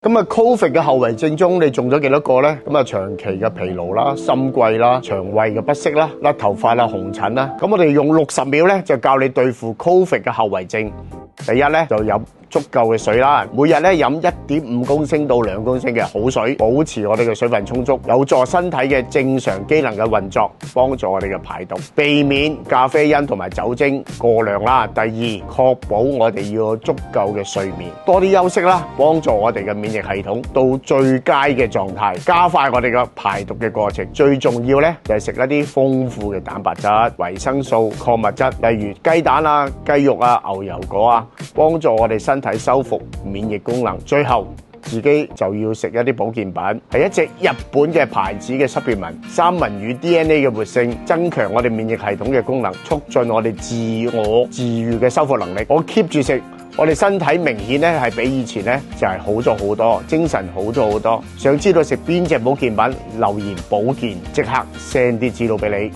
咁啊 ，Covid 嘅後遺症中，你中咗幾多個咧？咁啊，長期嘅疲勞啦、心悸啦、腸胃嘅不適啦、甩頭髮啦、紅疹啦。咁我哋用60秒咧，就教你對付 Covid 嘅後遺症。第一咧，就飲足夠嘅水啦，每日咧飲1.5公升到2公升嘅好水，保持我哋嘅水分充足，有助身體嘅正常機能嘅運作，幫助我哋嘅排毒，避免咖啡因同埋酒精過量啦。第二，確保我哋要有足夠嘅睡眠，多啲休息啦，幫助我哋嘅免疫系統到最佳嘅狀態，加快我哋嘅排毒嘅過程。最重要咧就係食一啲豐富嘅蛋白質、維生素、礦物質，例如雞蛋啊、雞肉啊、牛油果啊，幫助我哋身體修復免疫功能。最後自己就要食一啲保健品，係一隻日本嘅牌子嘅supplement，三文魚 DNA 嘅活性，增強我哋免疫系統嘅功能，促進我哋自我治癒嘅修復能力。我 keep 住食，我哋身體明顯咧係比以前咧就係好咗好多，精神好咗好多。想知道食邊隻保健品，留言保健，即刻 send 啲資料俾你。